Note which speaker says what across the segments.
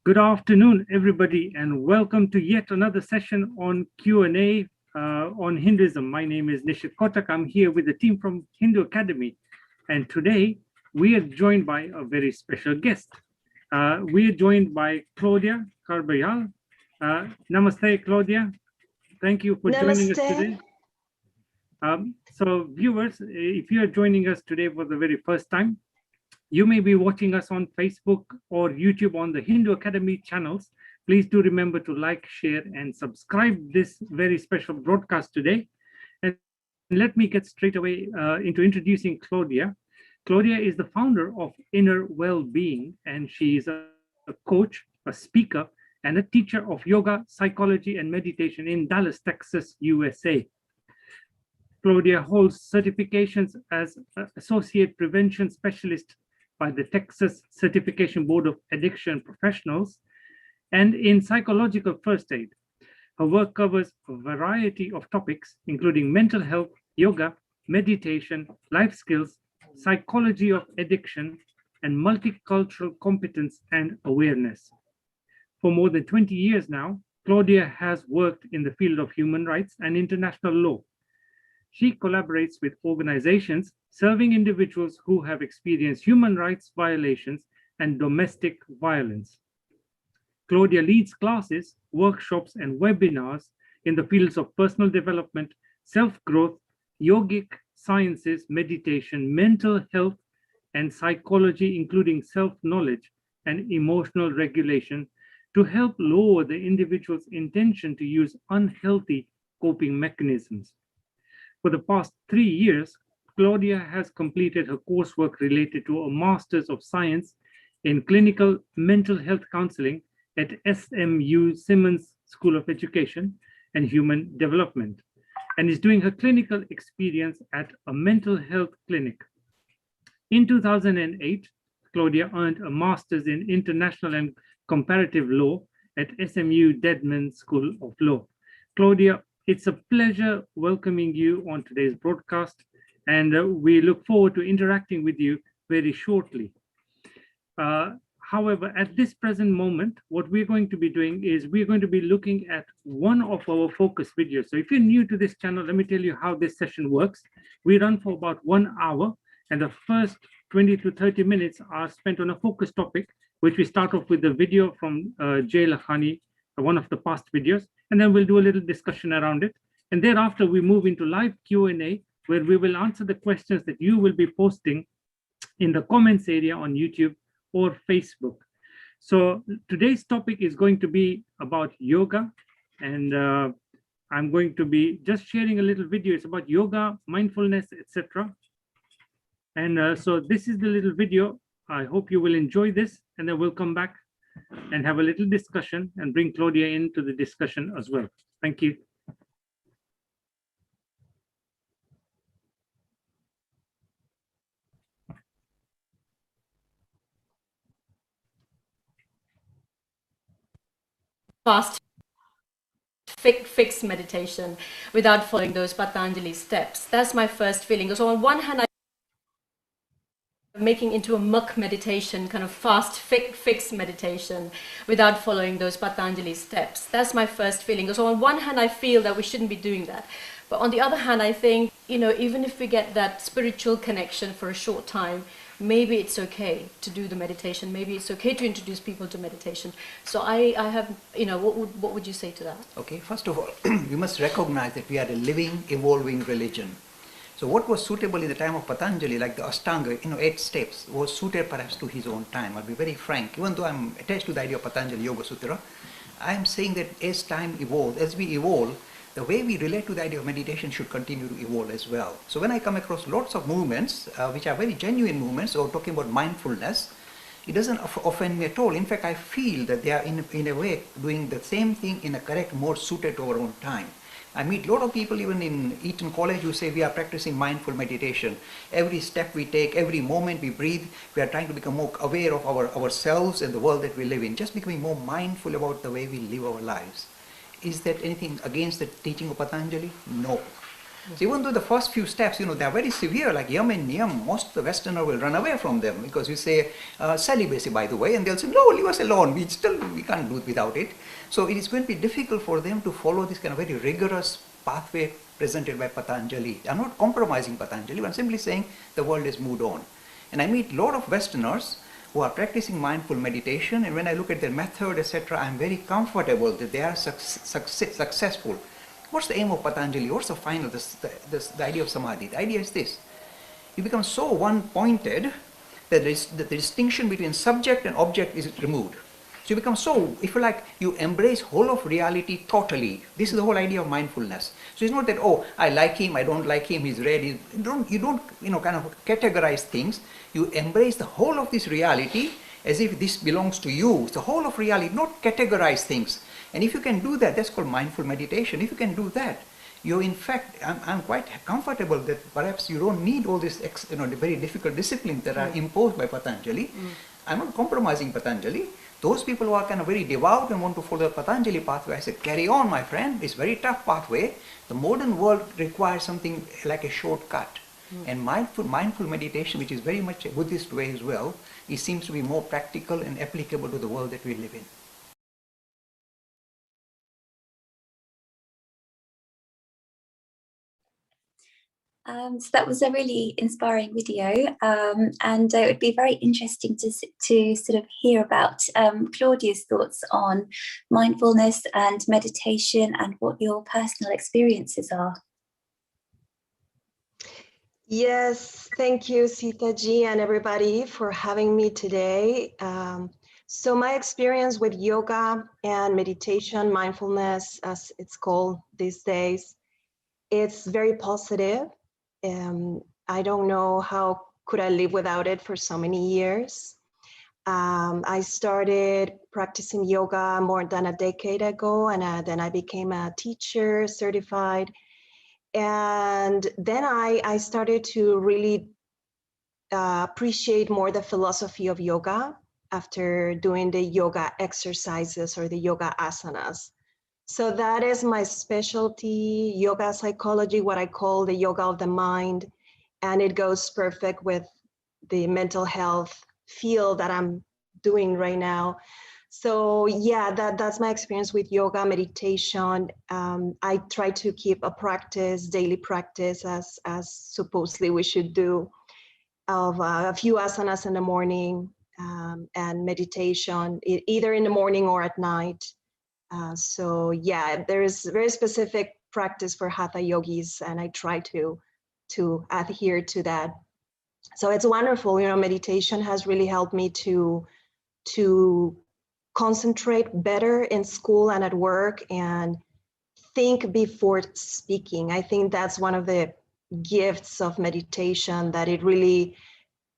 Speaker 1: Good afternoon, everybody, and welcome to yet another session on Q&A on Hinduism. My name is Nishit Kotak. I'm here with the team from Hindu Academy, and today we are joined by a very special guest. We are joined by Claudia Carbayal. Namaste, Claudia. Thank you for joining us today. So viewers, if you are joining us today for the very first time, you may be watching us on Facebook or YouTube on the Hindu Academy channels. Please do remember to like, share, and subscribe this very special broadcast today. And let me get straight away into introducing Claudia. Claudia is the founder of Inner Well-Being, and she is a coach, a speaker, and a teacher of yoga, psychology, and meditation in Dallas, Texas, USA. Claudia holds certifications as Associate Prevention Specialist by the Texas Certification Board of Addiction Professionals and in psychological first aid. Her work covers a variety of topics, including mental health, yoga, meditation, life skills, psychology of addiction, and multicultural competence and awareness. For more than 20 years now, Claudia has worked in the field of human rights and international law. She collaborates with organizations serving individuals who have experienced human rights violations and domestic violence. Claudia leads classes, workshops, and webinars in the fields of personal development, self-growth, yogic sciences, meditation, mental health, and psychology, including self-knowledge and emotional regulation, to help lower the individual's intention to use unhealthy coping mechanisms. For the past 3 years, Claudia has completed her coursework related to a Master's of Science in Clinical Mental Health Counseling at SMU Simmons School of Education and Human Development, and is doing her clinical experience at a mental health clinic. In 2008, Claudia earned a Master's in International and Comparative Law at SMU Dedman School of Law. Claudia, it's a pleasure welcoming you on today's broadcast, and we look forward to interacting with you very shortly. However, at this present moment, what we're going to be doing is we're going to be looking at one of our focus videos. So if you're new to this channel, let me tell you how this session works. We run for about 1 hour, and the first 20 to 30 minutes are spent on a focus topic, which we start off with the video from Jay Lakhani, one of the past videos, and then we'll do a little discussion around it. And thereafter, we move into live Q&A, where we will answer the questions that you will be posting in the comments area on YouTube or Facebook. So today's topic is going to be about yoga, and I'm going to be just sharing a little video. It's about yoga, mindfulness, etc. And so this is the little video. I hope you will enjoy this, and then we'll come back and have a little discussion and bring Claudia into the discussion as well. Thank you.
Speaker 2: Fast fix meditation without following those Patanjali steps. That's my first feeling. So on one hand, I'm making into a muck meditation, kind of fast fix meditation without following those Patanjali steps. That's my first feeling. So on one hand, I feel that we shouldn't be doing that. But on the other hand, I think, even if we get that spiritual connection for a short time, maybe it's okay to do the meditation. Maybe it's okay to introduce people to meditation. So I have, what would you say to that?
Speaker 3: Okay, first of all, you must recognize that we are a living, evolving religion. So what was suitable in the time of Patanjali, like the Ashtanga, 8 steps, was suited perhaps to his own time. I'll be very frank. Even though I'm attached to the idea of Patanjali Yoga Sutra, I am saying that as time evolves, as we evolve, the way we relate to the idea of meditation should continue to evolve as well. So when I come across lots of movements, which are very genuine movements, or talking about mindfulness, it doesn't offend me at all. In fact, I feel that they are in a way doing the same thing in a correct mode suited to our own time. I meet a lot of people even in Eton College who say we are practicing mindful meditation. Every step we take, every moment we breathe, we are trying to become more aware of ourselves and the world that we live in, just becoming more mindful about the way we live our lives. Is that anything against the teaching of Patanjali? No. So even though the first few steps, they're very severe, like yum and niyam, most of the Westerner will run away from them because you say celibacy, by the way, and they'll say, no, leave us alone. We can't do it without it. So it is going to be difficult for them to follow this kind of very rigorous pathway presented by Patanjali. I'm not compromising Patanjali, but I'm simply saying the world has moved on. And I meet a lot of Westerners who are practicing mindful meditation, and when I look at their method, etc., I'm very comfortable that they are successful. What's the aim of Patanjali? What's the final, the idea of samadhi? The idea is this. You become so one-pointed that the distinction between subject and object is removed. So you become so, if you like, you embrace whole of reality totally. This is the whole idea of mindfulness. So it's not that, oh, I like him, I don't like him, he's red. You don't kind of categorize things. You embrace the whole of this reality as if this belongs to you. It's the whole of reality, not categorize things. And if you can do that, that's called mindful meditation. If you can do that, you're in fact, I'm quite comfortable that perhaps you don't need all this, the very difficult disciplines that are imposed by Patanjali. I'm not compromising Patanjali. Those people who are kind of very devout and want to follow the Patanjali pathway, I said, carry on, my friend. It's a very tough pathway. The modern world requires something like a shortcut. And mindful meditation, which is very much a Buddhist way as well, it seems to be more practical and applicable to the world that we live in.
Speaker 4: So that was a really inspiring video, and it would be very interesting to sort of hear about Claudia's thoughts on mindfulness and meditation and what your personal experiences are.
Speaker 5: Yes, thank you, Sita Ji, and everybody for having me today. So my experience with yoga and meditation, mindfulness, as it's called these days, it's very positive. I don't know how could I live without it for so many years. I started practicing yoga more than a decade ago, and then I became a teacher, certified. And then I started to really appreciate more the philosophy of yoga after doing the yoga exercises or the yoga asanas. So that is my specialty, yoga psychology, what I call the yoga of the mind. And it goes perfect with the mental health field that I'm doing right now. So yeah, that's my experience with yoga, meditation. I try to keep a practice, daily practice, as supposedly we should do, of a few asanas in the morning and meditation, either in the morning or at night. So yeah, there is very specific practice for hatha yogis, and I try to adhere to that. So it's wonderful, meditation has really helped me to concentrate better in school and at work and think before speaking. I think that's one of the gifts of meditation, that it really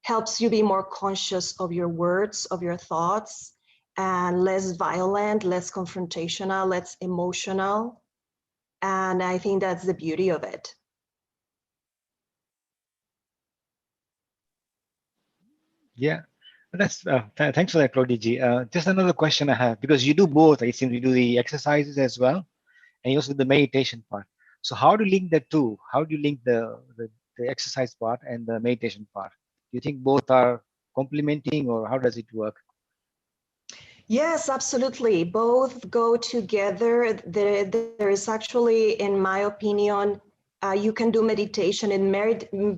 Speaker 5: helps you be more conscious of your words, of your thoughts, and less violent, less confrontational, less emotional. And I think that's the beauty of it.
Speaker 6: Yeah, that's thanks for that, Claudia Ji. Just another question I have, because you do both. It seems you do the exercises as well, and you also do the meditation part. So how do you link the two? How do you link the exercise part and the meditation part? Do you think both are complementing, or how does it work?
Speaker 5: Yes, absolutely. Both go together. There is actually, in my opinion, you can do meditation in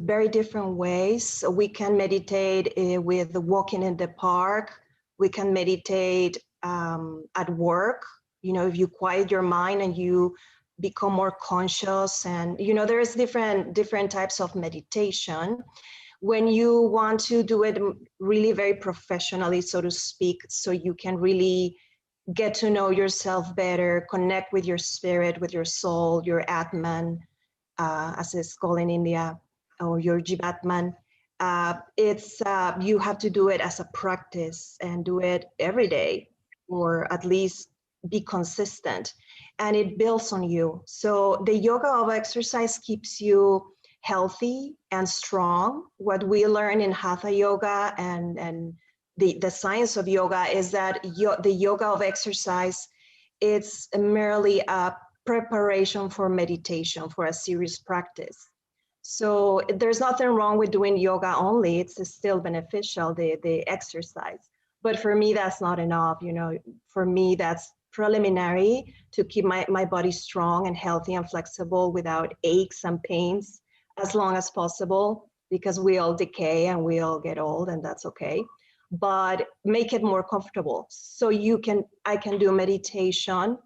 Speaker 5: very different ways. We can meditate with walking in the park. We can meditate at work. If you quiet your mind and you become more conscious, and there's different types of meditation. When you want to do it really very professionally, so to speak, so you can really get to know yourself better, connect with your spirit, with your soul, your Atman, as it's called in India, or your Jivatman. You have to do it as a practice and do it every day, or at least be consistent, and it builds on you. So the yoga of exercise keeps you healthy and strong. What we learn in hatha yoga and the science of yoga is that the yoga of exercise, it's merely a preparation for meditation, for a serious practice. So there's nothing wrong with doing yoga only. It's still beneficial, the exercise. But for me, that's not enough. You know, for me, that's preliminary to keep my body strong and healthy and flexible without aches and pains as long as possible, because we all decay and we all get old, and that's okay. But make it more comfortable so I can do meditation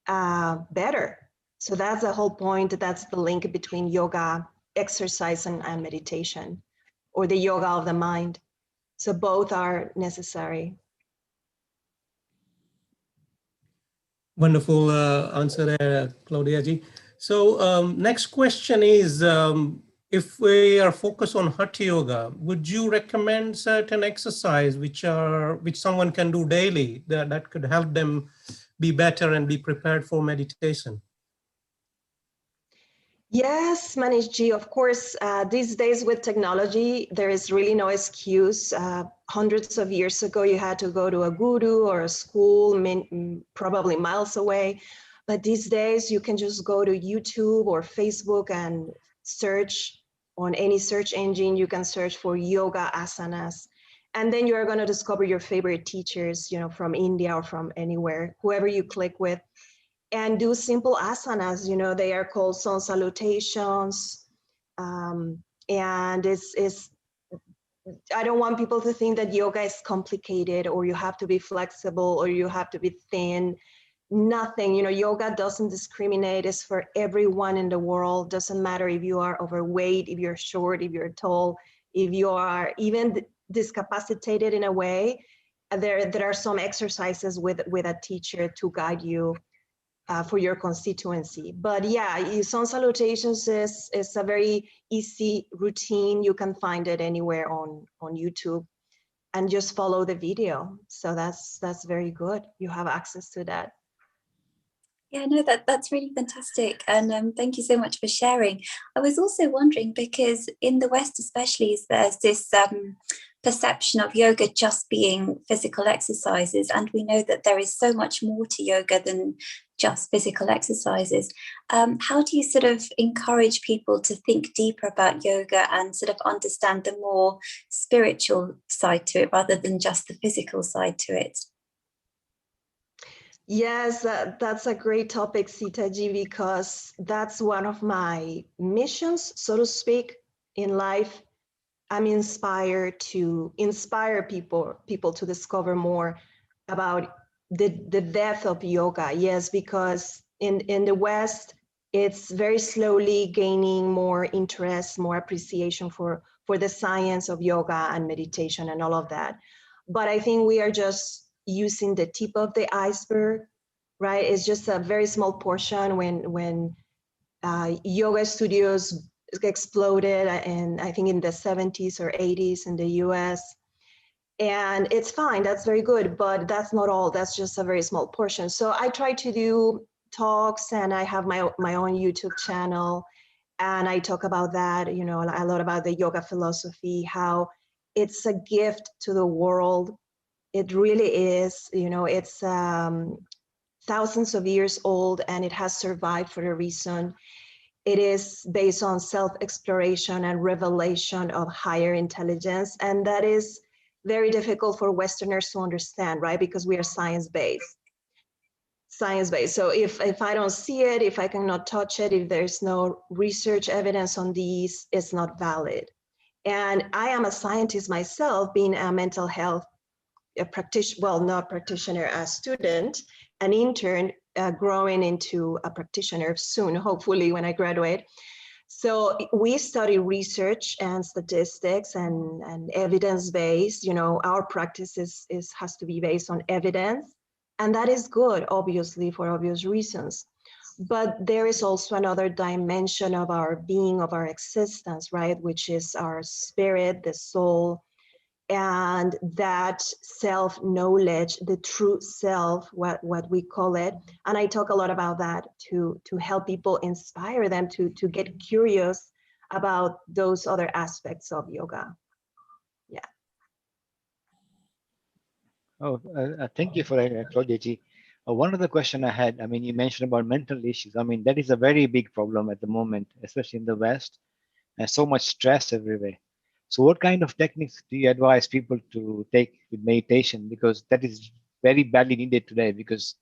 Speaker 5: better. So that's the whole point. That's the link between yoga, exercise, and meditation, or the yoga of the mind. So both are necessary.
Speaker 7: Wonderful answer there, Claudia ji. So next question is, if we are focused on Hatha Yoga, would you recommend certain exercise which someone can do daily that could help them be better and be prepared for meditation?
Speaker 5: Yes, Manish ji, of course, these days with technology, there is really no excuse. Hundreds of years ago, you had to go to a guru or a school, probably miles away. But these days, you can just go to YouTube or Facebook and search on any search engine. You can search for yoga asanas. And then you are going to discover your favorite teachers, you know, from India or from anywhere, whoever you click with. And do simple asanas, you know, they are called sun salutations. And I don't want people to think that yoga is complicated or you have to be flexible or you have to be thin. Nothing, you know, yoga doesn't discriminate. It's for everyone in the world. Doesn't matter if you are overweight, if you're short, if you're tall, if you are even discapacitated in a way. There are some exercises with a teacher to guide you for your constituency. But yeah, sun salutations is a very easy routine. You can find it anywhere on YouTube and just follow the video. So that's very good. You have access to that.
Speaker 4: Yeah, no, that's really fantastic. And thank you so much for sharing. I was also wondering, because in the West especially, there's this perception of yoga just being physical exercises. And we know that there is so much more to yoga than just physical exercises. How do you sort of encourage people to think deeper about yoga and sort of understand the more spiritual side to it rather than just the physical side to it?
Speaker 5: Yes, that's a great topic, Sita ji, because that's one of my missions, so to speak, in life. I'm inspired to inspire people to discover more about the depth of yoga. Yes, because in the West, it's very slowly gaining more interest, more appreciation for the science of yoga and meditation and all of that. But I think we are just using the tip of the iceberg, right? It's just a very small portion when yoga studios exploded, and I think in the 70s or 80s in the US. And it's fine, that's very good, but that's not all. That's just a very small portion. So I try to do talks, and I have my own YouTube channel, and I talk about that, you know, a lot about the yoga philosophy, how it's a gift to the world. It really is, you know, it's thousands of years old, and it has survived for a reason. It is based on self-exploration and revelation of higher intelligence. And that is very difficult for Westerners to understand, right? Because we are science-based. So if I don't see it, if I cannot touch it, if there's no research evidence on these, it's not valid. And I am a scientist myself, being a mental health practitioner, well, not practitioner, a student, an intern, growing into a practitioner soon, hopefully when I graduate. So we study research and statistics and evidence-based. You know, our practice has to be based on evidence, and that is good, obviously, for obvious reasons. But there is also another dimension of our being, of our existence, right? Which is our spirit, the soul, and that self-knowledge, the true self, what we call it. And I talk a lot about that to help people, inspire them to get curious about those other aspects of yoga. Yeah.
Speaker 6: Oh, thank you for that, Claudia ji. One other question I had, I mean, you mentioned about mental issues. I mean, that is a very big problem at the moment, especially in the West. There's so much stress everywhere. So what kind of techniques do you advise people to take with meditation? Because that is very badly needed today, because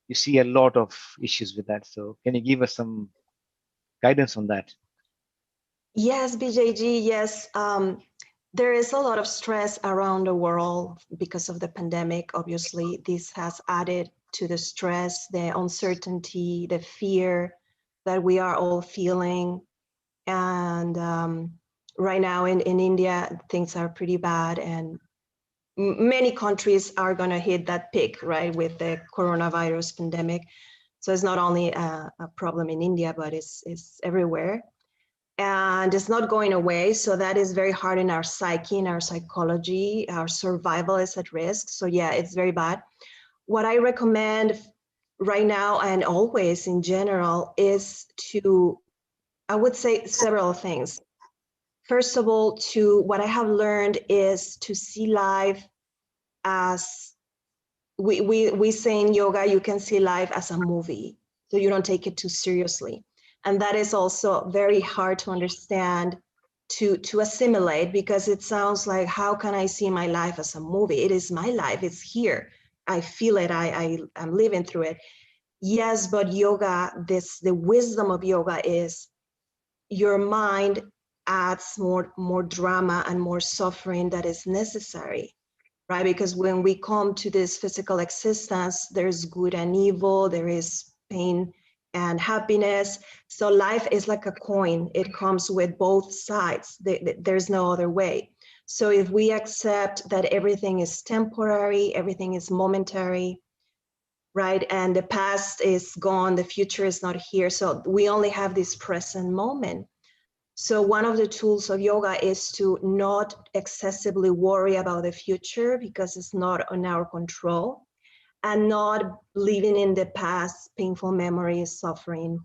Speaker 6: you see a lot of issues with that. So can you give us some guidance on that?
Speaker 5: Yes, BJG, yes. There is a lot of stress around the world because of the pandemic. Obviously, this has added to the stress, the uncertainty, the fear that we are all feeling. And right now in India, things are pretty bad, and many countries are going to hit that peak, right, with the coronavirus pandemic. So it's not only a problem in India, but it's everywhere. And it's not going away. So that is very hard in our psyche, in our psychology. Our survival is at risk. So yeah, it's very bad. What I recommend right now and always in general is to, I would say several things. First of all, what I have learned is to see life as, we say in yoga, you can see life as a movie, so you don't take it too seriously. And that is also very hard to understand, to assimilate, because it sounds like, how can I see my life as a movie? It is my life, it's here. I feel it, I'm living through it. Yes, but yoga, the wisdom of yoga is your mind adds more drama and more suffering that is necessary, right? Because when we come to this physical existence, there's good and evil, there is pain and happiness. So life is like a coin. It comes with both sides. There's no other way. So if we accept that everything is temporary, everything is momentary, right? And the past is gone, the future is not here. So we only have this present moment. So one of the tools of yoga is to not excessively worry about the future, because it's not on our control, and not living in the past, painful memories, suffering.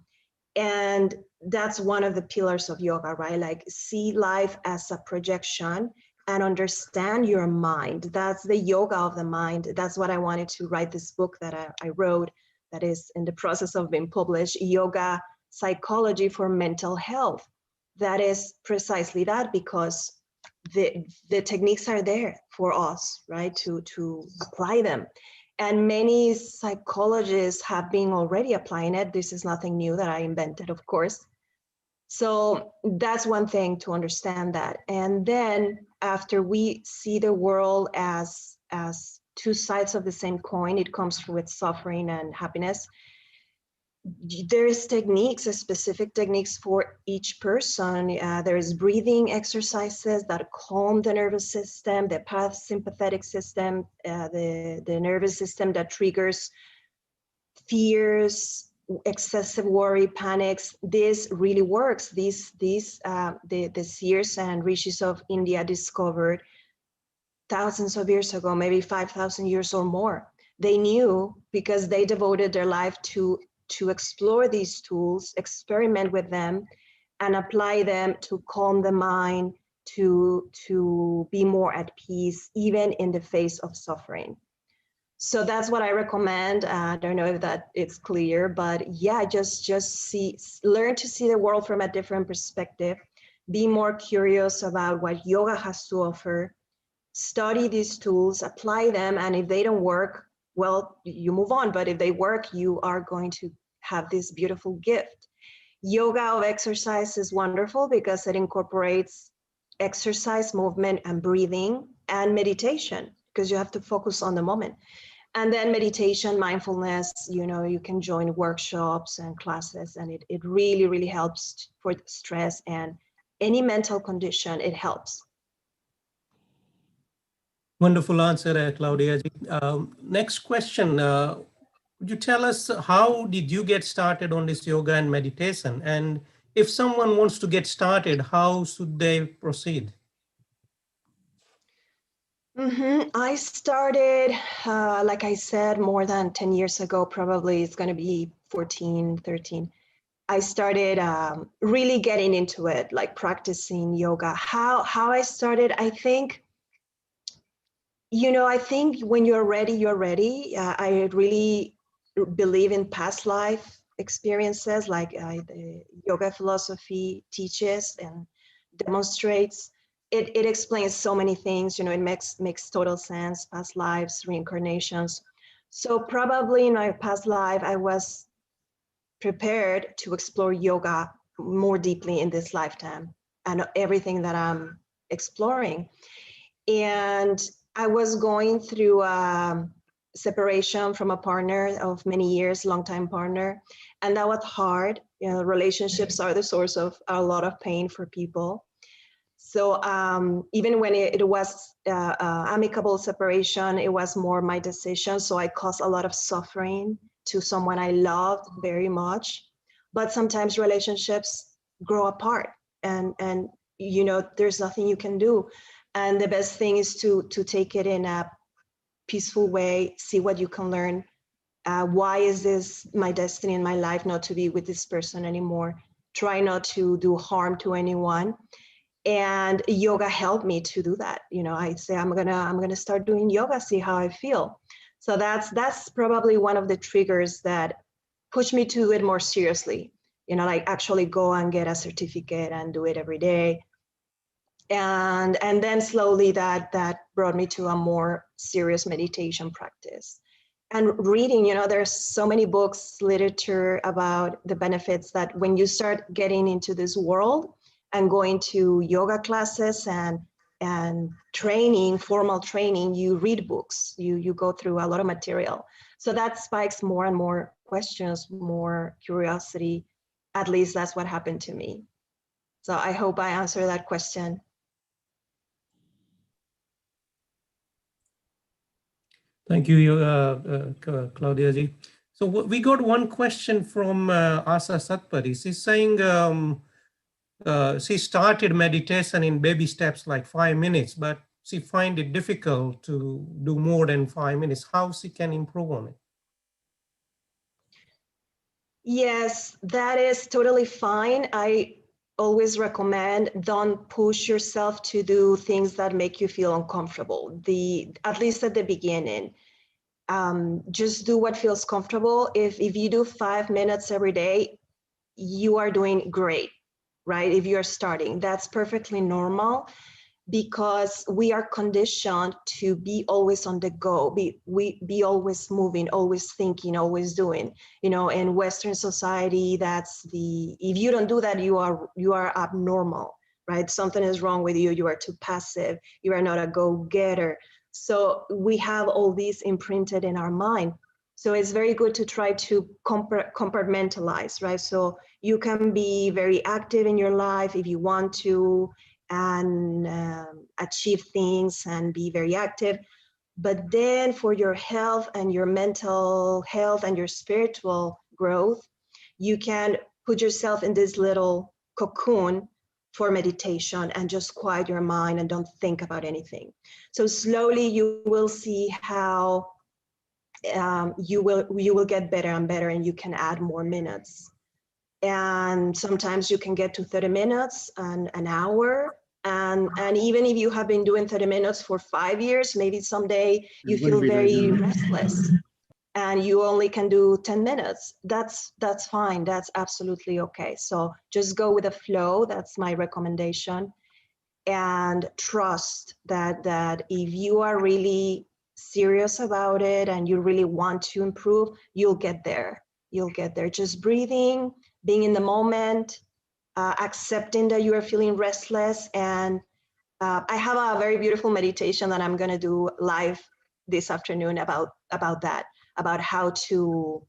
Speaker 5: And that's one of the pillars of yoga, right? Like, see life as a projection and understand your mind. That's the yoga of the mind. That's what I wanted to write this book that I wrote, that is in the process of being published, Yoga Psychology for Mental Health. That is precisely that, because the techniques are there for us, right, to apply them. And many psychologists have been already applying it. This is nothing new that I invented, of course. So that's one thing, to understand that. And then after we see the world as two sides of the same coin, it comes with suffering and happiness. There is techniques, specific techniques for each person. There is breathing exercises that calm the nervous system, the parasympathetic system, the nervous system that triggers fears, excessive worry, panics. This really works. The seers and rishis of India discovered thousands of years ago, maybe 5,000 years or more. They knew, because they devoted their life to explore these tools, experiment with them, and apply them to calm the mind, to be more at peace, even in the face of suffering. So that's what I recommend. I don't know if that it's clear, but yeah, just learn to see the world from a different perspective. Be more curious about what yoga has to offer. Study these tools, apply them, and if they don't work, well, you move on. But if they work, you are going to have this beautiful gift. Yoga of exercise is wonderful because it incorporates exercise, movement, and breathing, and meditation, because you have to focus on the moment. And then meditation, mindfulness, you can join workshops and classes, and it really, really helps for stress and any mental condition. It helps.
Speaker 7: Wonderful answer, Claudia. Next question. Would you tell us, how did you get started on this yoga and meditation? And if someone wants to get started, how should they proceed?
Speaker 5: I started, like I said, more than 10 years ago, probably it's going to be 14, 13. I started really getting into it, like practicing yoga. How I started, I think, I think when you're ready, you're ready. I really believe in past life experiences, like the yoga philosophy teaches and demonstrates. It explains so many things, you know, it makes total sense, past lives, reincarnations. So probably in my past life, I was prepared to explore yoga more deeply in this lifetime and everything that I'm exploring. And I was going through separation from a partner of many years, longtime partner, and that was hard. You know, relationships are the source of a lot of pain for people. So even when it was amicable separation, it was more my decision. So I caused a lot of suffering to someone I loved very much. But sometimes relationships grow apart, and you know, there's nothing you can do. And the best thing is to take it in a peaceful way, see what you can learn. Why is this my destiny in my life, not to be with this person anymore? Try not to do harm to anyone. And yoga helped me to do that. You know, I say, I'm gonna start doing yoga, see how I feel. So that's probably one of the triggers that pushed me to do it more seriously. You know, like actually go and get a certificate and do it every day. And then slowly that brought me to a more serious meditation practice. And reading, you know, there's so many books, literature about the benefits that when you start getting into this world and going to yoga classes and training, formal training, you read books, you go through a lot of material. So that spikes more and more questions, more curiosity. At least that's what happened to me. So I hope I answered that question.
Speaker 7: Thank you, Claudia ji. So we got one question from Asa Satpati. She's saying she started meditation in baby steps, like 5 minutes, but she find it difficult to do more than 5 minutes. How she can improve on it?
Speaker 5: Yes, that is totally fine. I always recommend don't push yourself to do things that make you feel uncomfortable. At least at the beginning, just do what feels comfortable. If you do 5 minutes every day, you are doing great, right? If you're starting, that's perfectly normal, because we are conditioned to be always on the go, be always moving, always thinking, always doing. You know, in Western society, if you don't do that, you are abnormal, right? Something is wrong with you. You are too passive. You are not a go-getter. So we have all these imprinted in our mind. So it's very good to try to compartmentalize, right? So you can be very active in your life if you want to, and achieve things and be very active. But then for your health and your mental health and your spiritual growth, you can put yourself in this little cocoon for meditation and just quiet your mind and don't think about anything. So slowly you will see how you will get better and better, and you can add more minutes. And sometimes you can get to 30 minutes and an hour. And even if you have been doing 30 minutes for 5 years, maybe someday you feel very restless and you only can do 10 minutes. That's fine. That's absolutely okay. So just go with the flow. That's my recommendation. And trust that if you are really serious about it and you really want to improve, you'll get there. You'll get there. Just breathing, being in the moment, accepting that you are feeling restless. And I have a very beautiful meditation that I'm going to do live this afternoon about that, about how to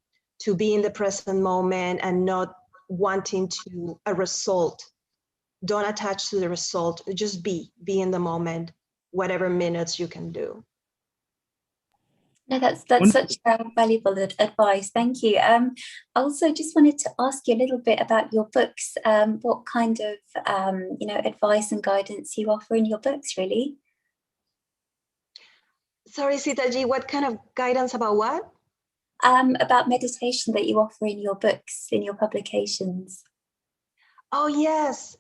Speaker 5: be in the present moment and not wanting a result. Don't attach to the result. Just be in the moment, whatever minutes you can do.
Speaker 4: No, that's such valuable advice. Thank you. Also, just wanted to ask you a little bit about your books. What kind of advice and guidance you offer in your books, really?
Speaker 5: Sorry, Sitaji, what kind of guidance about what?
Speaker 4: About meditation that you offer in your books, in your publications.
Speaker 5: Oh, yes.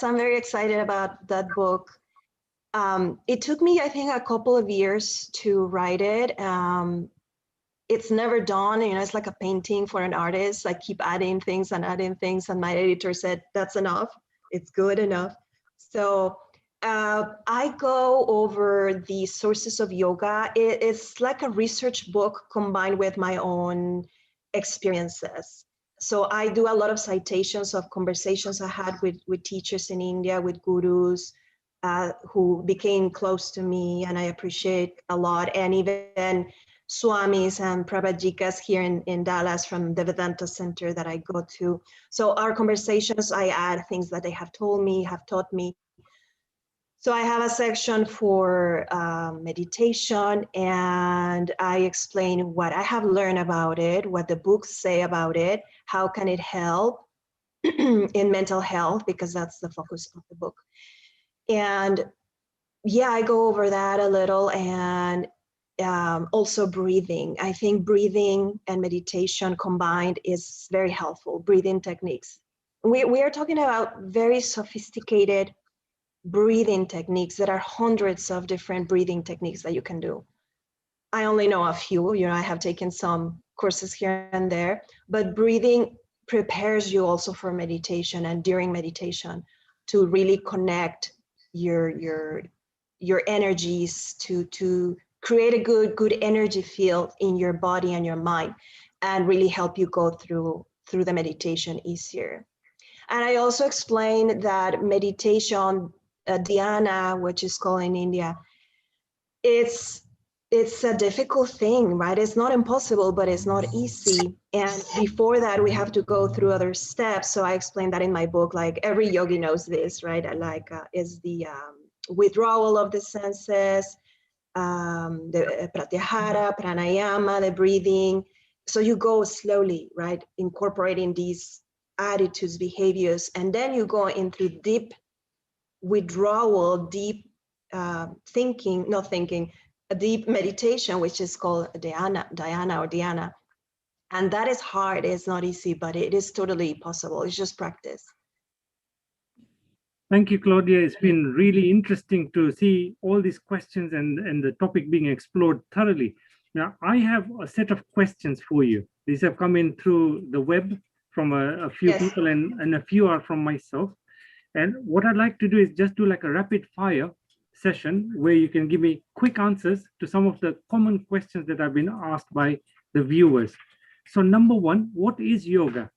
Speaker 5: I'm very excited about that book. It took me, I think, a couple of years to write it. it's never done. You know, it's like a painting for an artist. I keep adding things and adding things, and my editor said, that's enough. It's good enough. So I go over the sources of yoga. It's like a research book combined with my own experiences. So I do a lot of citations of conversations I had with teachers in India, with gurus who became close to me, and I appreciate a lot. And even Swamis and Prabhajikas here in Dallas from the Vedanta Center that I go to. So our conversations, I add things that they have told me, have taught me. So I have a section for meditation, and I explain what I have learned about it, what the books say about it, how can it help in mental health, because that's the focus of the book. And yeah, I go over that a little, and also breathing. I think breathing and meditation combined is very helpful, breathing techniques. We are talking about very sophisticated breathing techniques. That are hundreds of different breathing techniques that you can do. I only know a few, you know, I have taken some courses here and there, but breathing prepares you also for meditation, and during meditation to really connect your energies, to create a good energy field in your body and your mind, and really help you go through the meditation easier. And I also explain that meditation, dhyana, which is called in India, it's a difficult thing, right? It's not impossible, but it's not easy. And before that, we have to go through other steps. So I explain that in my book, like every yogi knows this, right? Like is the withdrawal of the senses, the pratyahara, pranayama, the breathing. So you go slowly, right? Incorporating these attitudes, behaviors, and then you go into deep withdrawal, deep a deep meditation, which is called dhyana. And that is hard, it's not easy, but it is totally possible. It's just practice.
Speaker 1: Thank you, Claudia. It's been really interesting to see all these questions and the topic being explored thoroughly. Now, I have a set of questions for you. These have come in through the web from a few people, and a few are from myself. And what I'd like to do is just do like a rapid fire session where you can give me quick answers to some of the common questions that have been asked by the viewers. So number one, what is yoga?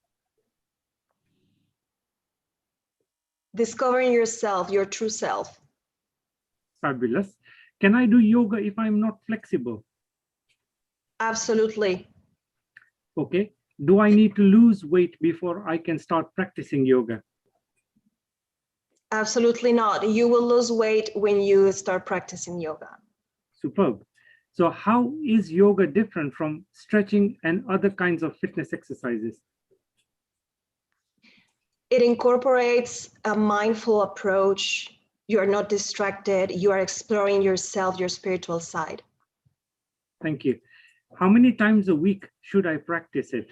Speaker 5: Discovering yourself, your true self.
Speaker 1: Fabulous. Can I do yoga if I'm not flexible?
Speaker 5: Absolutely.
Speaker 1: Okay. Do I need to lose weight before I can start practicing yoga?
Speaker 5: Absolutely not. You will lose weight when you start practicing yoga.
Speaker 1: Superb. So how is yoga different from stretching and other kinds of fitness exercises?
Speaker 5: It incorporates a mindful approach. You are not distracted. You are exploring yourself, your spiritual side.
Speaker 1: Thank you. How many times a week should I practice it?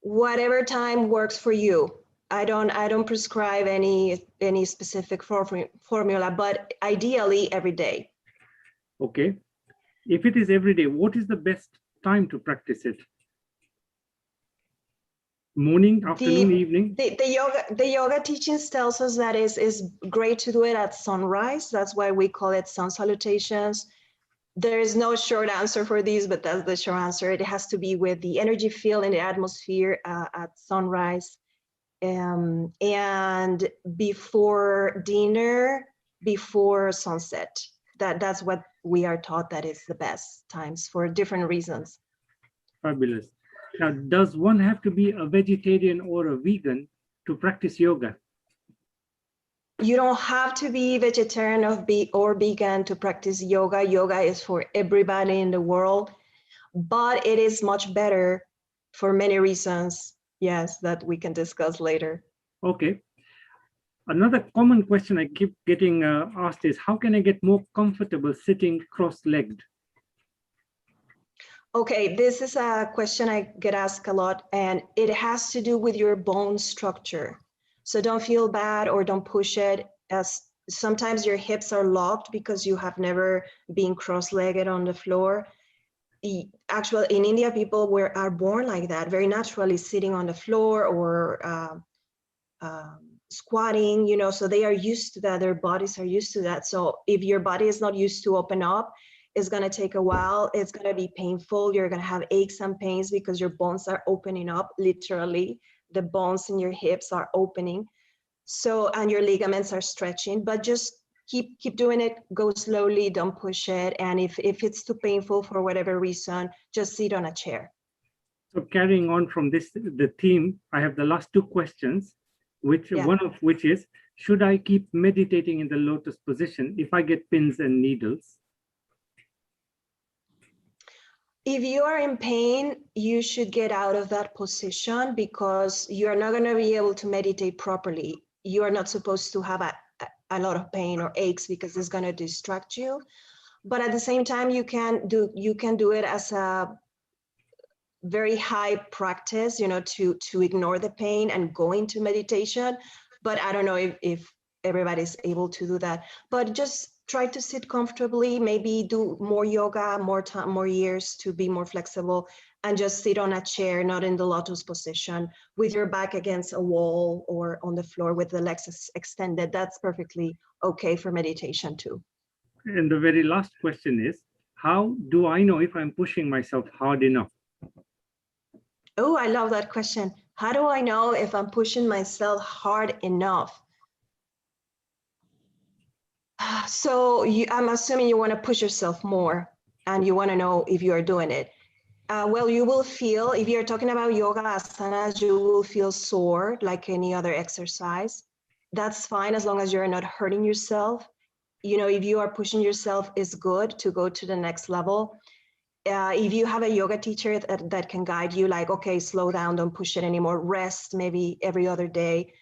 Speaker 5: Whatever time works for you. I don't prescribe any specific formula, but ideally every day.
Speaker 1: Okay. If it is every day, what is the best time to practice it? Morning, afternoon, evening?
Speaker 5: The yoga teachings tells us that is great to do it at sunrise. That's why we call it sun salutations. There is no short answer for these, but that's the short answer. It has to be with the energy field in the atmosphere at sunrise. And before dinner, before sunset. That's what we are taught that is the best times for different reasons.
Speaker 1: Fabulous. Now, does one have to be a vegetarian or a vegan to practice yoga?
Speaker 5: You don't have to be vegetarian or vegan to practice yoga. Yoga is for everybody in the world, but it is much better for many reasons. Yes, that we can discuss later.
Speaker 1: Okay. Another common question I keep getting asked is, how can I get more comfortable sitting cross-legged?
Speaker 5: Okay, this is a question I get asked a lot, and it has to do with your bone structure. So don't feel bad or don't push it, as sometimes your hips are locked because you have never been cross-legged on the floor. actually in India, people are born like that, very naturally sitting on the floor or squatting, you know, so they are used to that, their bodies are used to that. So if your body is not used to open up, it's going to take a while, it's going to be painful, you're going to have aches and pains because your bones are opening up, literally the bones in your hips are opening, so, and your ligaments are stretching, but just keep doing it, go slowly, don't push it, and if it's too painful for whatever reason, just sit on a chair.
Speaker 1: So carrying on from this, the theme, I have the last two questions, which one of which is, should I keep meditating in the lotus position if I get pins and needles?
Speaker 5: If you are in pain, you should get out of that position because you are not going to be able to meditate properly. You are not supposed to have a lot of pain or aches because it's going to distract you. But at the same time, you can do it as a very high practice, you know, to ignore the pain and go into meditation. But I don't know if everybody's able to do that. But just try to sit comfortably, maybe do more yoga, more time, more years to be more flexible, and just sit on a chair, not in the lotus position, with your back against a wall or on the floor with the legs extended. That's perfectly okay for meditation too.
Speaker 1: And the very last question is, how do I know if I'm pushing myself hard enough?
Speaker 5: Oh, I love that question. How do I know if I'm pushing myself hard enough? So I'm assuming you want to push yourself more and you want to know if you are doing it. Well, you will feel, if you're talking about yoga asanas, you will feel sore like any other exercise. That's fine as long as you're not hurting yourself. You know, if you are pushing yourself, it's good to go to the next level. If you have a yoga teacher that can guide you, like, okay, slow down, don't push it anymore, rest maybe every other day.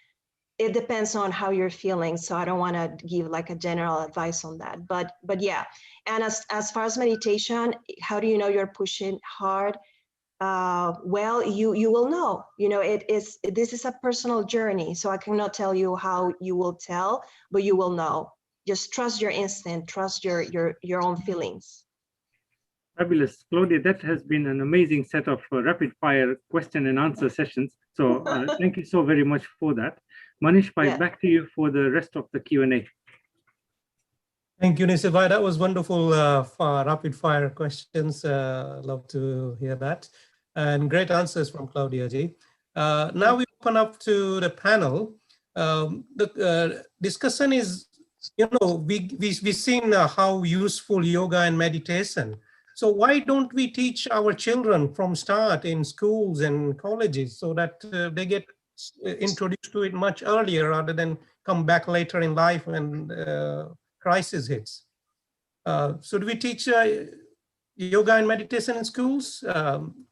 Speaker 5: It depends on how you're feeling. So I don't want to give like a general advice on that, but yeah. And as far as meditation, how do you know you're pushing hard? Well, you will know, you know, this is a personal journey. So I cannot tell you how you will tell, but you will know. Just trust your instinct, trust your own feelings.
Speaker 1: Fabulous. Claudia, that has been an amazing set of rapid fire question and answer sessions. So thank you so very much for that. Manish, back to you for the rest of the Q&A.
Speaker 7: Thank you, Nisibhai. That was wonderful rapid fire questions. Love to hear that. And great answers from Claudia ji. Now we open up to the panel. The discussion is, you know, we've seen how useful yoga and meditation. So why don't we teach our children from start in schools and colleges so that they get introduced to it much earlier rather than come back later in life when crisis hits? So do we teach yoga and meditation in schools?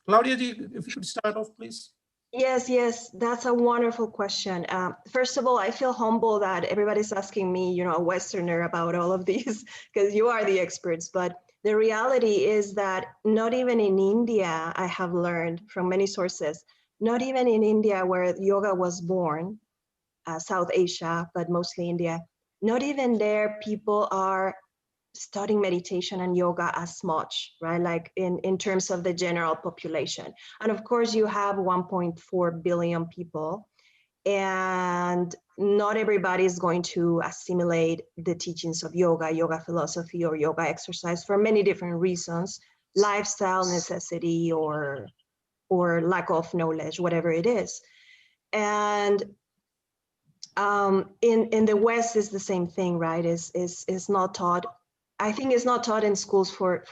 Speaker 7: Claudia, if you could start off, please.
Speaker 5: Yes, that's a wonderful question. First of all, I feel humble that everybody's asking me, you know, a Westerner, about all of these, because you are the experts. But the reality is that not even in India, I have learned from many sources, not even in India where yoga was born, South Asia, but mostly India, not even there people are studying meditation and yoga as much, right? Like in terms of the general population. And of course you have 1.4 billion people, and not everybody is going to assimilate the teachings of yoga philosophy, or yoga exercise for many different reasons, lifestyle, necessity, or lack of knowledge, whatever it is. And in the West is the same thing, right? Is not taught. I think it's not taught in schools for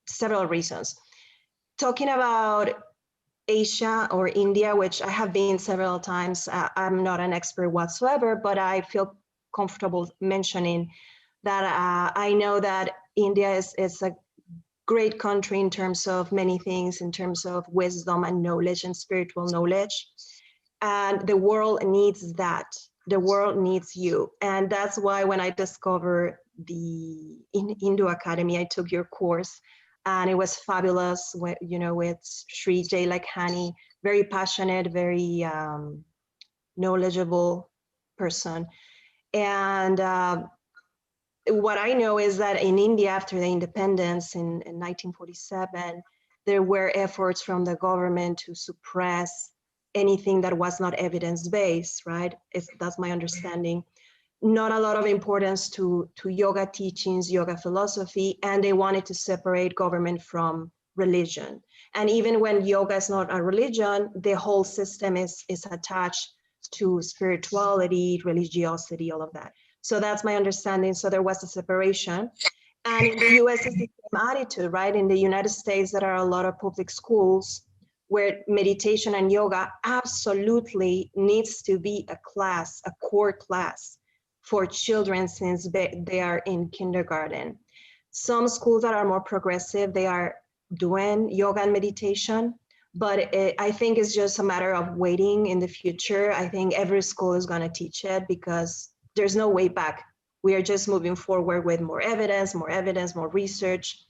Speaker 5: several reasons. Talking about Asia or India, which I have been several times, I'm not an expert whatsoever, but I feel comfortable mentioning that I know that India is a great country in terms of many things, in terms of wisdom and knowledge and spiritual knowledge. And the world needs that. The world needs you. And that's why when I discovered the Hindu Academy, I took your course, and it was fabulous. With, you know, with Sri Jay Lakhani, very passionate, very knowledgeable person. And what I know is that in India, after the independence in 1947, there were efforts from the government to suppress anything that was not evidence-based, right? That's my understanding. Not a lot of importance to yoga teachings, yoga philosophy, and they wanted to separate government from religion. And even when yoga is not a religion, the whole system is attached to spirituality, religiosity, all of that. So that's my understanding. So there was a separation. And in the US, it's the same attitude, right? In the United States, there are a lot of public schools where meditation and yoga absolutely needs to be a class, a core class for children since they are in kindergarten. Some schools that are more progressive, they are doing yoga and meditation, but I think it's just a matter of waiting in the future. I think every school is going to teach it because there's no way back. We are just moving forward with more evidence, more research.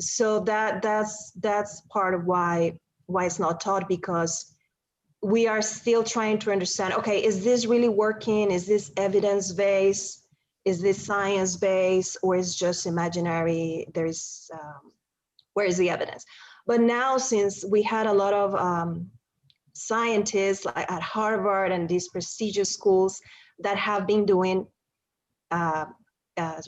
Speaker 5: So that's part of why it's not taught, because we are still trying to understand, okay, is this really working? Is this evidence-based? Is this science-based, or is just imaginary? There's, where is the evidence? But now, since we had a lot of scientists like at Harvard and these prestigious schools that have been doing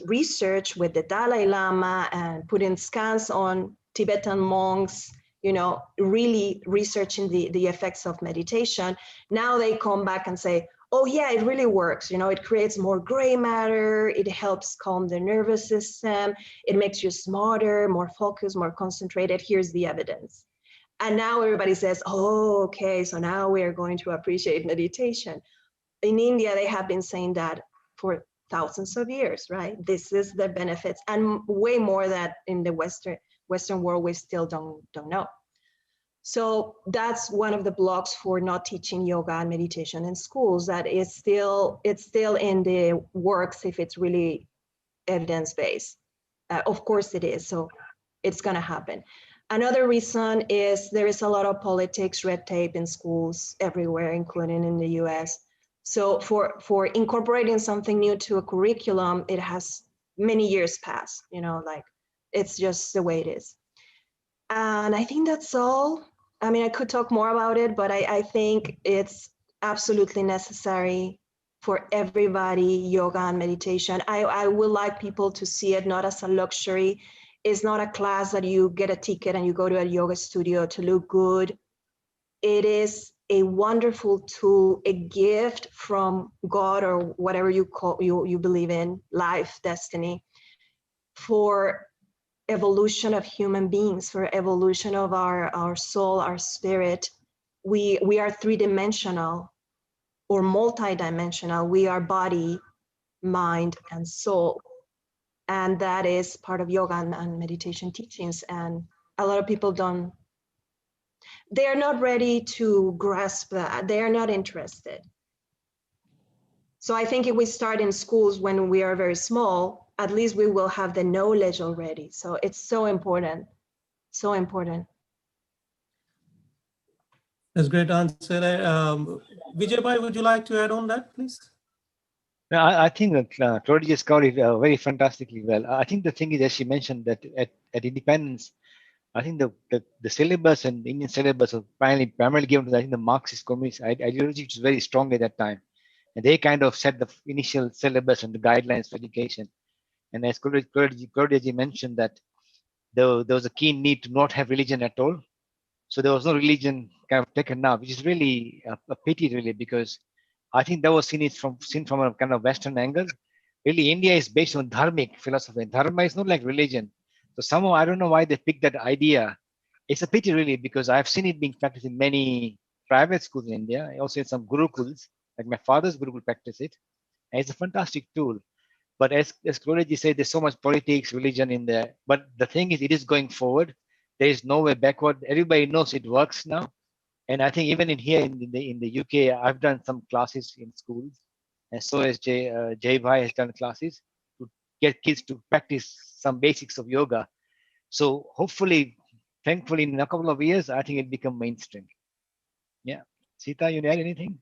Speaker 5: research with the Dalai Lama and putting scans on Tibetan monks, you know, really researching the effects of meditation. Now they come back and say, oh yeah, it really works. You know, it creates more gray matter. It helps calm the nervous system. It makes you smarter, more focused, more concentrated. Here's the evidence. And now everybody says, oh, okay, so now we are going to appreciate meditation. In India, they have been saying that for thousands of years, right? This is the benefits, and way more that in the Western world we still don't know. So that's one of the blocks for not teaching yoga and meditation in schools, that it's still in the works if it's really evidence-based. Of course it is, so it's gonna happen. Another reason is there is a lot of politics, red tape in schools everywhere, including in the US. So for incorporating something new to a curriculum, it has many years passed, you know, like it's just the way it is. And I think that's all. I mean, I could talk more about it, but I think it's absolutely necessary for everybody, yoga and meditation. I would like people to see it not as a luxury. It's not a class that you get a ticket and you go to a yoga studio to look good. It is a wonderful tool, a gift from God or whatever you believe in, life, destiny, for evolution of human beings, for evolution of our soul, our spirit. We are three-dimensional or multi-dimensional. We are body, mind, and soul. And that is part of yoga and meditation teachings. And a lot of people they're not ready to grasp that. They are not interested. So I think if we start in schools when we are very small, at least we will have the knowledge already. So it's so important, so important.
Speaker 7: That's a great answer. Vijay Bhai, would you like to add on that, please?
Speaker 6: No, I think that Claudia just covered it very fantastically well. I think the thing is, as she mentioned, that at independence, I think the syllabus and Indian syllabus was primarily given to the, I think, the Marxist communist ideology, which was very strong at that time. And they kind of set the initial syllabus and the guidelines for education. And as Claudia mentioned, that there was a keen need to not have religion at all. So there was no religion kind of taken now, which is really a pity, really, because I think that was seen from a kind of Western angle. Really, India is based on dharmic philosophy. Dharma is not like religion. So somehow, I don't know why they picked that idea. It's a pity, really, because I've seen it being practiced in many private schools in India. Also in some gurukuls, like my father's gurukul practice it. And it's a fantastic tool. But as Claudia said, there's so much politics, religion in there. But the thing is, it is going forward. There is no way backward. Everybody knows it works now. And I think even here in the UK, I've done some classes in schools. And so has Jay Bhai has done classes to get kids to practice some basics of yoga. So hopefully, thankfully, in a couple of years, I think it become mainstream. Yeah. Sita, you add anything?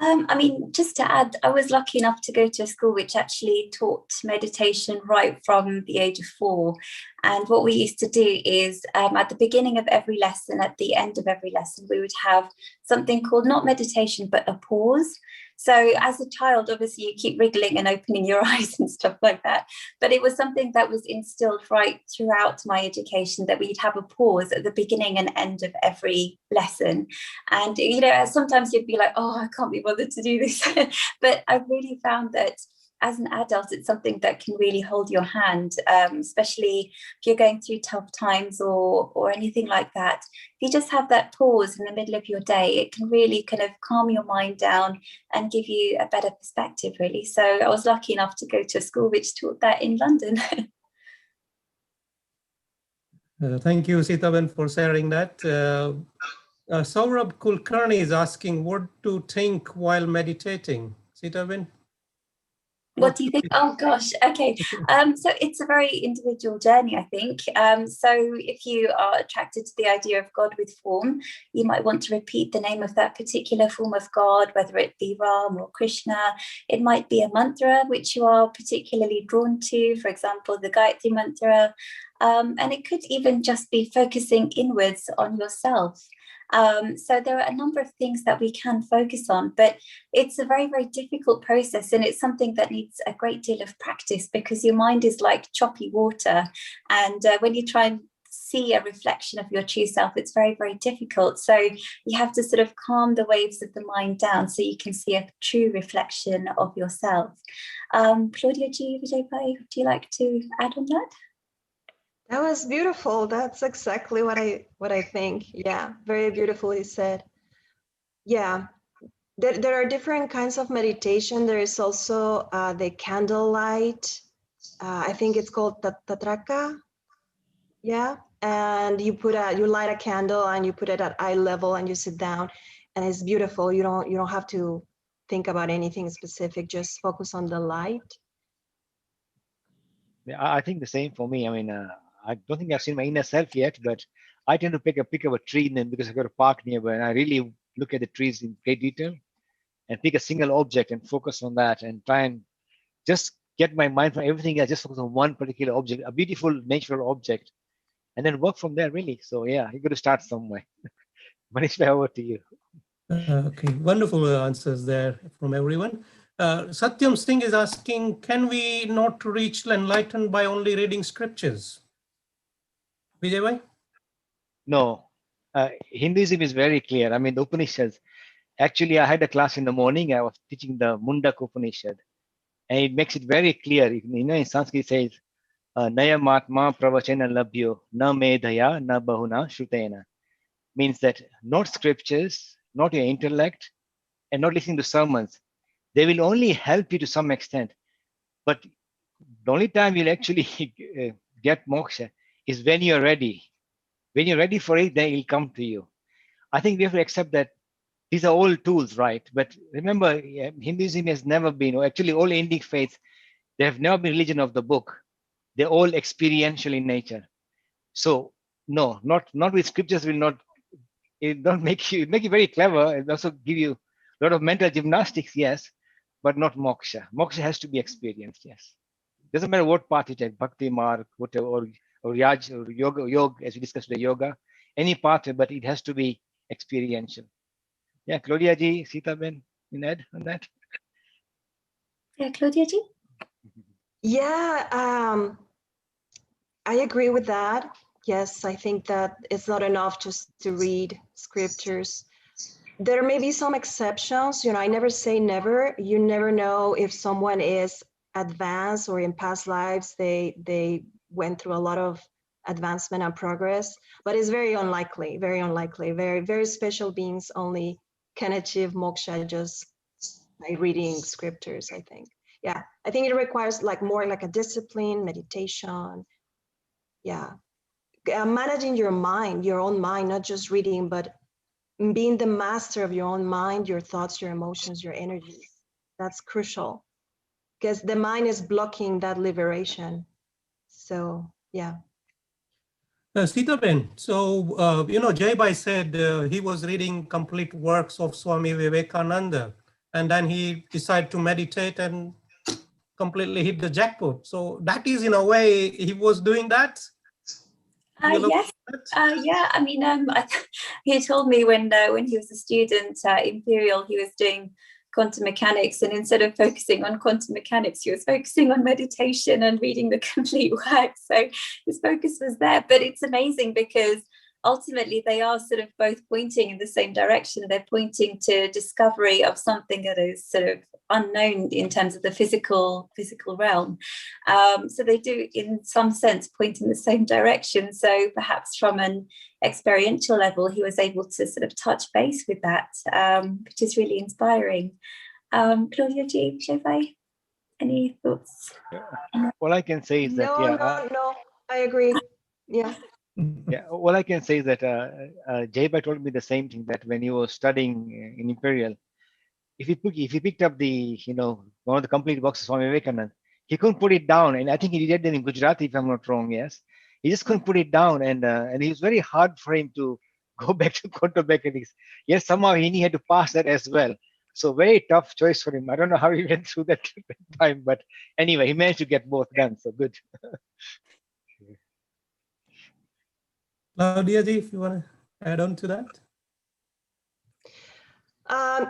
Speaker 4: I mean, just to add, I was lucky enough to go to a school which actually taught meditation right from the age of 4. And what we used to do is at the beginning of every lesson, at the end of every lesson, we would have something called not meditation, but a pause. So as a child, obviously, you keep wriggling and opening your eyes and stuff like that. But it was something that was instilled right throughout my education, that we'd have a pause at the beginning and end of every lesson. And, you know, sometimes you'd be like, oh, I can't be bothered to do this. But I really found that as an adult, it's something that can really hold your hand, especially if you're going through tough times or anything like that. If you just have that pause in the middle of your day, it can really kind of calm your mind down and give you a better perspective, really. So I was lucky enough to go to a school which taught that in London.
Speaker 7: Thank you, Sitaben, for sharing that. Saurabh Kulkarni is asking what to think while meditating. Sitaben?
Speaker 4: What do you think? Oh gosh, okay. So it's a very individual journey, I think. So if you are attracted to the idea of God with form, you might want to repeat the name of that particular form of God, whether it be Ram or Krishna. It might be a mantra which you are particularly drawn to, for example, the Gayatri mantra. And it could even just be focusing inwards on yourself. So there are a number of things that we can focus on, but it's a very, very difficult process, and it's something that needs a great deal of practice because your mind is like choppy water. And when you try and see a reflection of your true self, it's very, very difficult. So you have to sort of calm the waves of the mind down so you can see a true reflection of yourself. Claudia G, Vijay, would you like to add on that?
Speaker 5: That was beautiful. That's exactly what I think. Yeah, very beautifully said. Yeah, there are different kinds of meditation. There is also the candlelight. I think it's called tatraka. Yeah, and you light a candle and you put it at eye level and you sit down, and it's beautiful. You don't have to think about anything specific. Just focus on the light.
Speaker 6: Yeah, I think the same for me. I mean, I don't think I've seen my inner self yet, but I tend to pick up a tree then because I've got a park nearby, and I really look at the trees in great detail and pick a single object and focus on that and try and just get my mind from everything. I just focus on one particular object, a beautiful natural object, and then work from there, really. So yeah, you got to start somewhere. Manish, over to you.
Speaker 7: Okay, wonderful answers there from everyone. Satyam Singh is asking, can we not reach enlightenment by only reading scriptures? Vijay?
Speaker 6: No, Hinduism is very clear. I mean, the Upanishads. Actually, I had a class in the morning. I was teaching the Mundak Upanishad, and it makes it very clear. You know, in Sanskrit it says, "Naya matma pravachena labhyo na medhaya na bahuna shrutena," means that not scriptures, not your intellect, and not listening to sermons. They will only help you to some extent, but the only time you'll actually get moksha is when you're ready. When you're ready for it, then it'll come to you. I think we have to accept that these are all tools, right? But remember, Hinduism has never been, or actually all Indic faiths, they have never been religion of the book. They're all experiential in nature. So no, not with scriptures will not, it don't make you very clever. It also give you a lot of mental gymnastics, yes, but not moksha. Moksha has to be experienced, yes. Doesn't matter what path you take, bhakti marg, whatever, or yaj, or yoga, as we discussed the yoga, any path, but it has to be experiential. Yeah, Claudia Ji, Sita Ben, you add on that?
Speaker 4: Yeah, Claudia G?
Speaker 5: Yeah, I agree with that. Yes, I think that it's not enough just to read scriptures. There may be some exceptions. You know, I never say never. You never know if someone is advanced or in past lives, they went through a lot of advancement and progress, but it's very unlikely, very unlikely. Very, very special beings only can achieve moksha just by reading scriptures, I think. Yeah, I think it requires like more like a discipline, meditation. Yeah, managing your mind, your own mind, not just reading, but being the master of your own mind, your thoughts, your emotions, your energies. That's crucial because the mind is blocking that liberation. So, yeah.
Speaker 7: Sita Ben, so, you know, Jai Bhai said he was reading complete works of Swami Vivekananda. and then he decided to meditate and completely hit the jackpot. So that is, in a way, he was doing that.
Speaker 4: Yes. Yeah. I mean, he told me when he was a student at Imperial, he was doing quantum mechanics, and instead of focusing on quantum mechanics, he was focusing on meditation and reading the complete work. So his focus was there. But it's amazing because ultimately they are sort of both pointing in the same direction. They're pointing to discovery of something that is sort of unknown in terms of the physical realm. So they do in some sense point in the same direction. So perhaps from an experiential level, he was able to sort of touch base with that, which is really inspiring. Claudia G, Jevai, any thoughts?
Speaker 6: All I can say is that,
Speaker 5: No, I agree. Yeah.
Speaker 6: Yeah, all I can say is that Jaybai told me the same thing, that when he was studying in Imperial, if he picked up the, one of the complete boxes from Vivekananda, he couldn't put it down. And I think he did that in Gujarati, if I'm not wrong. Yes, he just couldn't put it down, and it was very hard for him to go back to quantum mechanics. Yes, somehow he had to pass that as well. So very tough choice for him. I don't know how he went through that time, but anyway, he managed to get both done. So good.
Speaker 7: Claudia Ji, if you want to add on to that.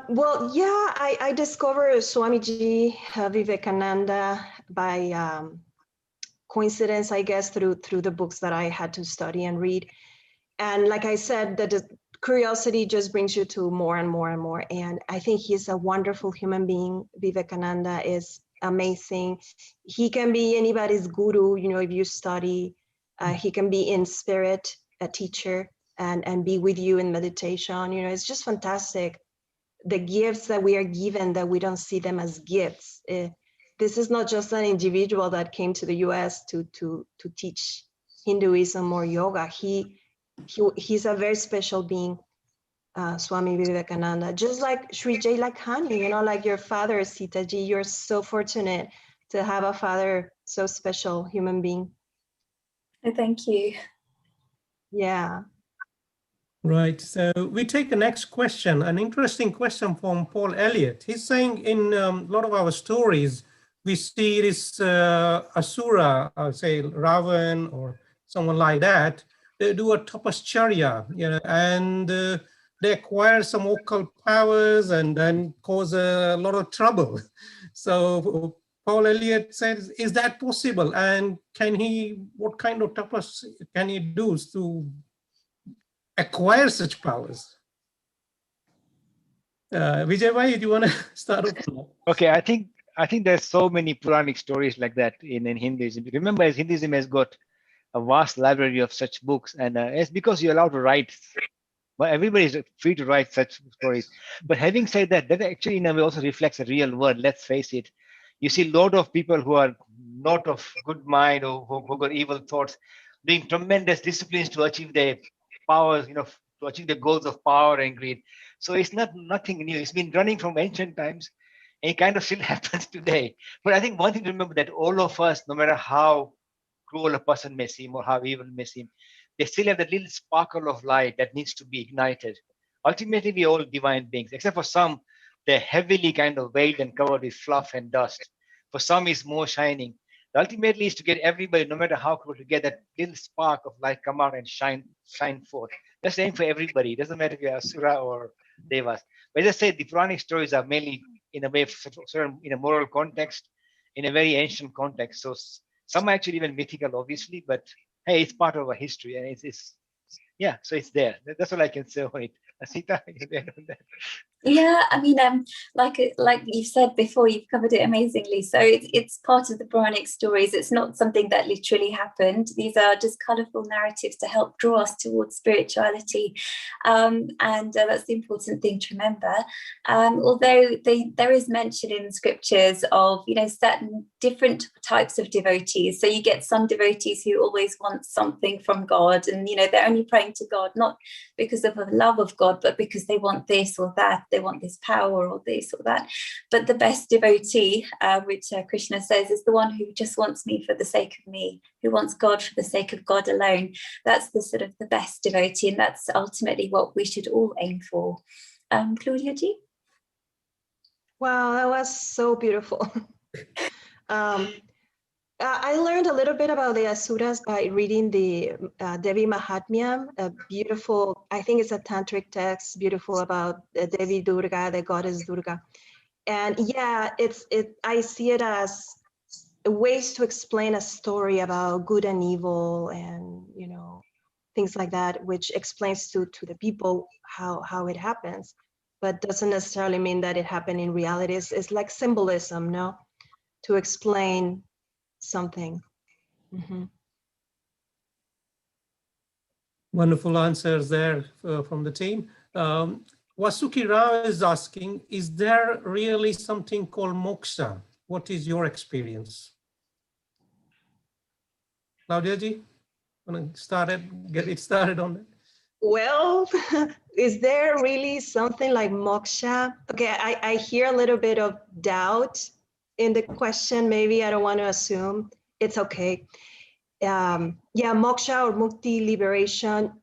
Speaker 5: Well, yeah, I discovered Swamiji Vivekananda by coincidence, I guess, through the books that I had to study and read. And like I said, the curiosity just brings you to more and more and more. And I think he's a wonderful human being. Vivekananda is amazing. He can be anybody's guru, if you study. He can be in spirit, a teacher, and be with you in meditation. It's just fantastic. The gifts that we are given, that we don't see them as gifts. This is not just an individual that came to the US to teach Hinduism or yoga. He's a very special being, Swami Vivekananda. Just like Sri Jai Lakhani, like your father, Sita Ji, you're so fortunate to have a father, so special human being.
Speaker 4: Thank you.
Speaker 5: Yeah.
Speaker 7: Right. So we take the next question, an interesting question from Paul Elliott. He's saying in a lot of our stories, we see this Asura, say Ravan or someone like that, they do a tapascharya, and they acquire some occult powers and then cause a lot of trouble. So Paul Elliott says, is that possible? And what kind of tapas can he do to acquire such powers? Vijay Bhai, do you want to start off?
Speaker 6: Okay, I think there's so many Puranic stories like that in Hinduism. Remember, as Hinduism has got a vast library of such books, and it's because you're allowed to write. Well, everybody is free to write such stories. But having said that, that actually in a way also reflects a real world. Let's face it. You see a lot of people who are not of good mind or who got evil thoughts, doing tremendous disciplines to achieve their powers, to achieve the goals of power and greed. So it's nothing new. It's been running from ancient times, and it kind of still happens today. But I think one thing to remember, that all of us, no matter how cruel a person may seem or how evil may seem, they still have that little sparkle of light that needs to be ignited. Ultimately, we're all divine beings, except for some, they're heavily kind of veiled and covered with fluff and dust. For some, it's more shining. Ultimately, is to get everybody, no matter how cruel, to get that little spark of light come out and shine forth. That's the same for everybody. It doesn't matter if you're Asura or Devas. But as I said, the Puranic stories are mainly in a way, in a moral context, in a very ancient context. So some are actually even mythical, obviously, but hey, it's part of our history, and it's so it's there. That's all I can say on it. Sita,
Speaker 4: Yeah, I mean, like you've said before, you've covered it amazingly. So it's part of the Puranic stories. It's not something that literally happened. These are just colourful narratives to help draw us towards spirituality, and that's the important thing to remember. Although there is mention in the scriptures of certain different types of devotees. So you get some devotees who always want something from God, and they're only praying to God not because of a love of God, but because they want this or that. They want this power or this or that. But the best devotee, which Krishna says, is the one who just wants me for the sake of me, who wants God for the sake of God alone. That's the sort of the best devotee, and that's ultimately what we should all aim for. Claudia G?
Speaker 5: Wow, that was so beautiful. I learned a little bit about the Asuras by reading the Devi Mahatmyam, a beautiful, I think it's a tantric text, beautiful about Devi Durga, the goddess Durga. And yeah, I see it as ways to explain a story about good and evil and, you know, things like that, which explains to the people how it happens, but doesn't necessarily mean that it happened in reality. It's like symbolism, no? To explain something. Mhm.
Speaker 7: Wonderful answers there from the team. Vasuki Rao is asking, is there really something called moksha? What is your experience? Claudia ji, want to get it started on that?
Speaker 5: Well, is there really something like moksha? Okay, I hear a little bit of doubt in the question. Maybe I don't want to assume. It's okay. Yeah, moksha or mukti, liberation.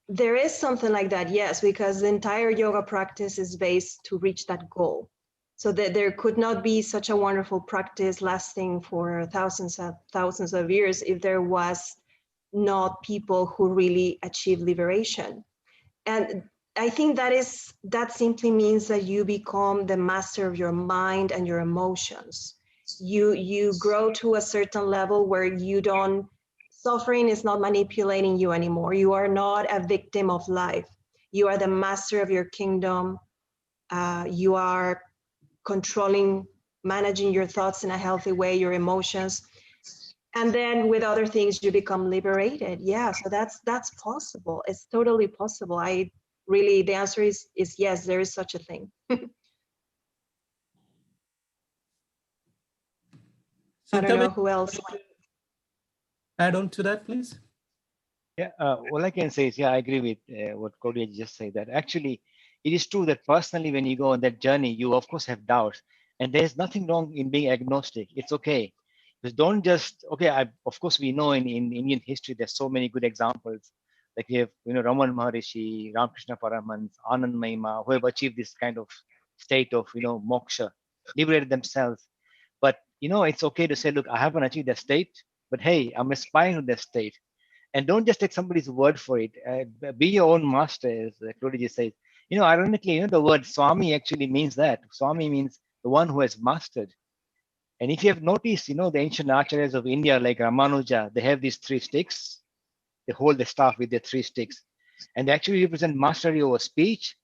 Speaker 5: There is something like that, yes, because the entire yoga practice is based to reach that goal. So that there could not be such a wonderful practice lasting for thousands of years if there was not people who really achieve liberation. And I think that simply means that you become the master of your mind and your emotions. You grow to a certain level where suffering is not manipulating you anymore. You are not a victim of life. You are the master of your kingdom. You are controlling, managing your thoughts in a healthy way, your emotions. And then with other things, you become liberated. Yeah, so that's possible. It's totally possible. The answer is yes, there is such a thing. I don't know who else.
Speaker 7: Add on to that, please.
Speaker 6: Yeah, all I can say is, yeah, I agree with what Claudia just said, that actually it is true that personally, when you go on that journey, you of course have doubts, and there's nothing wrong in being agnostic. It's okay. Just don't just, okay, of course, we know in Indian history, there's so many good examples. Like we have, Raman Maharishi, Ramakrishna Paramhans, Anand Mahima, who have achieved this kind of state of, moksha, liberated themselves. But, it's okay to say, look, I haven't achieved that state, but hey, I'm aspiring to that state. And don't just take somebody's word for it. Be your own master, as Claudia says. Ironically, the word Swami actually means that. Swami means the one who has mastered. And if you have noticed, the ancient acharyas of India, like Ramanuja, they have these 3 sticks. They hold the staff with their 3 sticks. And they actually represent mastery over speech,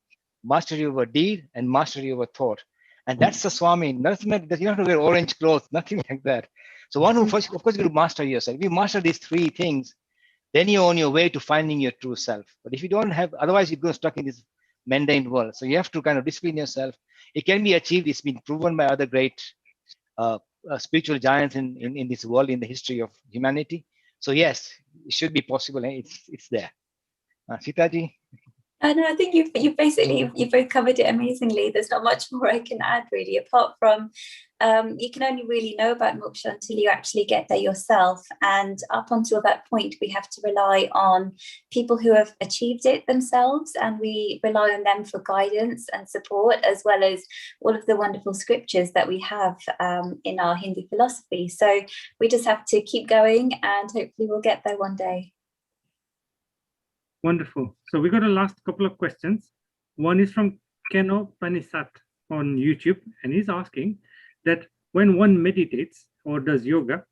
Speaker 6: mastery over deed, and mastery over thought. And that's the Swami. Nothing like that. You don't have to wear orange clothes, nothing like that. So one who first, of course, you master yourself. If you master these 3 things, then you're on your way to finding your true self. But if you don't have, otherwise you go stuck in this mundane world. So you have to kind of discipline yourself. It can be achieved. It's been proven by other great spiritual giants in this world, in the history of humanity. So yes, it should be possible. It's there. Sitaji?
Speaker 4: No, I think you've both covered it amazingly. There's not much more I can add really, apart from you can only really know about moksha until you actually get there yourself. And up until that point, we have to rely on people who have achieved it themselves, and we rely on them for guidance and support, as well as all of the wonderful scriptures that we have in our Hindu philosophy. So we just have to keep going, and hopefully we'll get there one day.
Speaker 1: Wonderful. So we got a last couple of questions. One is from Keno Panisat on YouTube, and he's asking that when one meditates or does yoga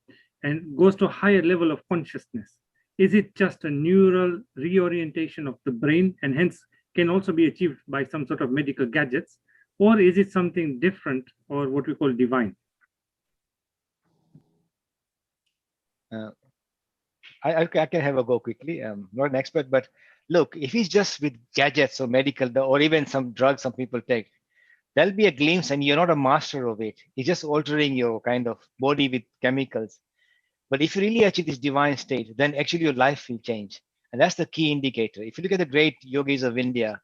Speaker 1: and goes to a higher level of consciousness, is it just a neural reorientation of the brain and hence can also be achieved by some sort of medical gadgets, or is it something different or what we call divine?
Speaker 6: I can have a go quickly. I'm not an expert, but look, if it's just with gadgets or medical or even some drugs some people take, there'll be a glimpse and you're not a master of it. It's just altering your kind of body with chemicals. But if you really achieve this divine state, then actually your life will change. And that's the key indicator. If you look at the great yogis of India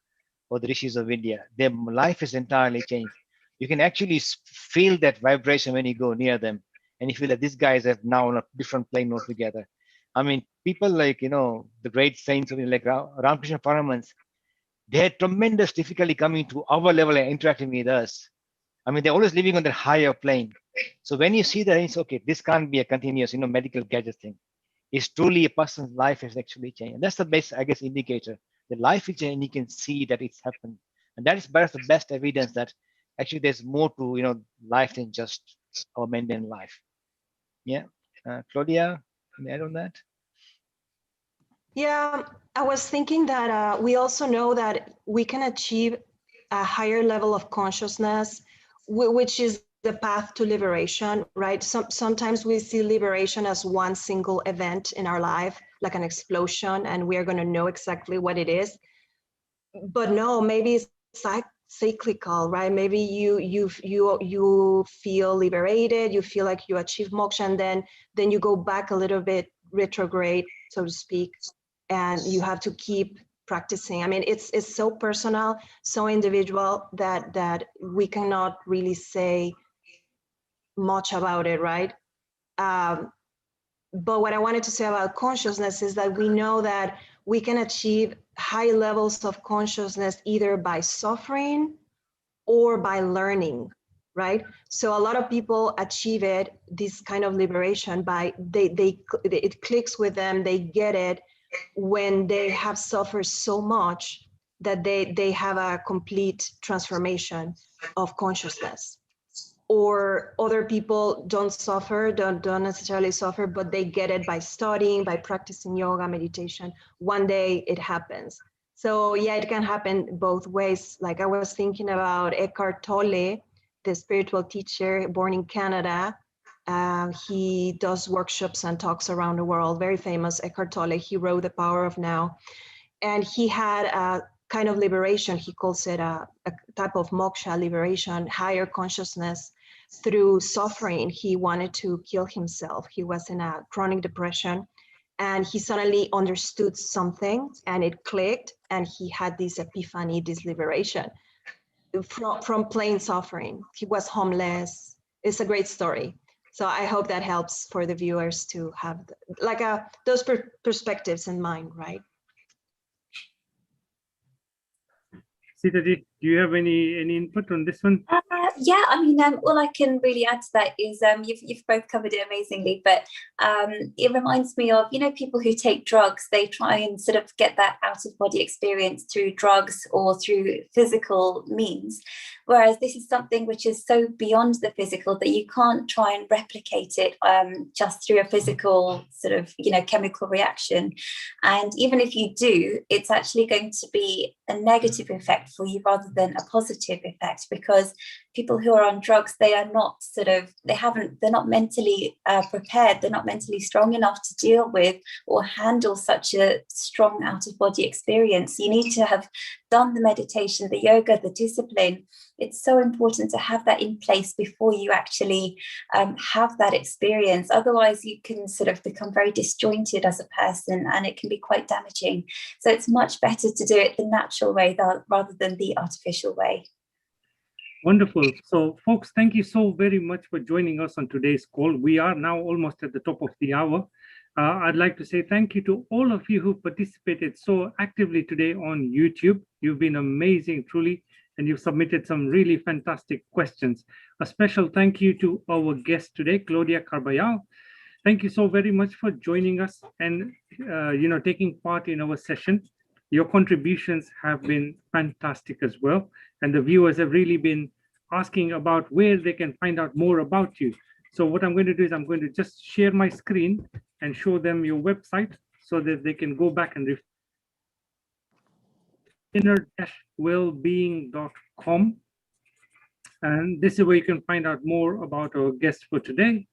Speaker 6: or the rishis of India, their life is entirely changed. You can actually feel that vibration when you go near them. And you feel that these guys are now on a different plane altogether. I mean, people like, the great saints, like Ramakrishna Paramhans, they had tremendous difficulty coming to our level and interacting with us. I mean, they're always living on the higher plane. So when you see that, it's okay, this can't be a continuous, medical gadget thing. It's truly a person's life has actually changed. And that's the best, I guess, indicator. The life is changed and you can see that it's happened. And that is perhaps the best evidence that actually there's more to, life than just our mundane life. Yeah. Claudia, can you add on that?
Speaker 5: Yeah, I was thinking that we also know that we can achieve a higher level of consciousness, which is the path to liberation, right? Sometimes we see liberation as one single event in our life, like an explosion, and we are going to know exactly what it is. But no, maybe it's cyclical, right? Maybe you feel liberated, you feel like you achieve moksha, and then you go back a little bit retrograde, so to speak, and you have to keep practicing. I mean, it's so personal, so individual that we cannot really say much about it, right? But what I wanted to say about consciousness is that we know that we can achieve high levels of consciousness either by suffering or by learning, right? So a lot of people achieve it, this kind of liberation, by it clicks with them, they get it when they have suffered so much that they have a complete transformation of consciousness. Or other people don't necessarily suffer, but they get it by studying, by practicing yoga, meditation. One day it happens. So yeah, it can happen both ways. Like I was thinking about Eckhart Tolle, the spiritual teacher born in Canada. He does workshops and talks around the world, very famous, Eckhart Tolle. He wrote The Power of Now. And he had a kind of liberation, he calls it a type of moksha, liberation, higher consciousness through suffering. He wanted to kill himself. He was in a chronic depression and he suddenly understood something and it clicked and he had this epiphany, this liberation from plain suffering. He was homeless. It's a great story. So I hope that helps for the viewers to have those perspectives in mind, right?
Speaker 1: Sitaji, do you have any input on this one?
Speaker 4: Yeah, I mean, all I can really add to that is you've both covered it amazingly, but it reminds me of, people who take drugs, they try and sort of get that out of body experience through drugs or through physical means. Whereas this is something which is so beyond the physical that you can't try and replicate it just through a physical sort of, chemical reaction. And even if you do, it's actually going to be a negative effect for you rather than a positive effect, because people who are on drugs, they are not they're not mentally prepared, they're not mentally strong enough to deal with or handle such a strong out-of-body experience. You need to have done the meditation, the yoga, the discipline. It's so important to have that in place before you actually have that experience. Otherwise, you can sort of become very disjointed as a person and it can be quite damaging. So it's much better to do it the natural way rather than the artificial way.
Speaker 1: Wonderful. So folks, thank you so very much for joining us on today's call. We are now almost at the top of the hour. I'd like to say thank you to all of you who participated so actively today on YouTube. You've been amazing, truly, and you've submitted some really fantastic questions. A special thank you to our guest today, Claudia Carballal. Thank you so very much for joining us and taking part in our session. Your contributions have been fantastic as well. And the viewers have really been asking about where they can find out more about you. So what I'm going to do is I'm going to just share my screen and show them your website so that they can go back and inner-wellbeing.com. And this is where you can find out more about our guest for today.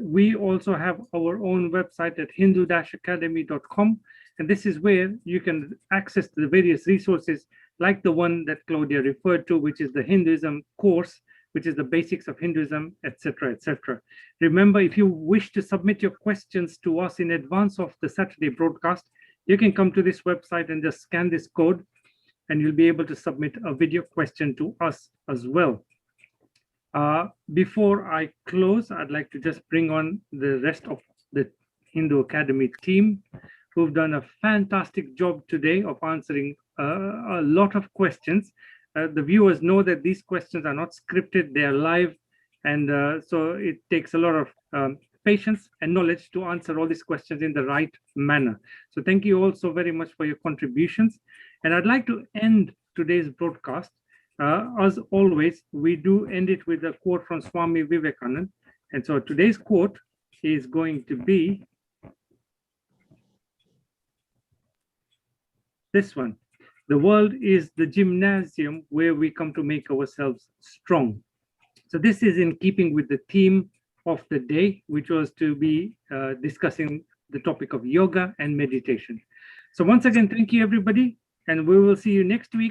Speaker 1: We also have our own website at hindu-academy.com. And this is where you can access the various resources like the one that Claudia referred to, which is the Hinduism course, which is the basics of Hinduism, etc., etc. Remember, if you wish to submit your questions to us in advance of the Saturday broadcast, you can come to this website and just scan this code, and you'll be able to submit a video question to us as well. Before I close, I'd like to just bring on the rest of the Hindu Academy team, who've done a fantastic job today of answering a lot of questions. The viewers know that these questions are not scripted, they are live. And so it takes a lot of patience and knowledge to answer all these questions in the right manner. So thank you all so very much for your contributions. And I'd like to end today's broadcast. As always, we do end it with a quote from Swami Vivekananda. And so today's quote is going to be this one. The world is the gymnasium where we come to make ourselves strong. So this is in keeping with the theme of the day, which was to be discussing the topic of yoga and meditation. So once again, thank you, everybody. And we will see you next week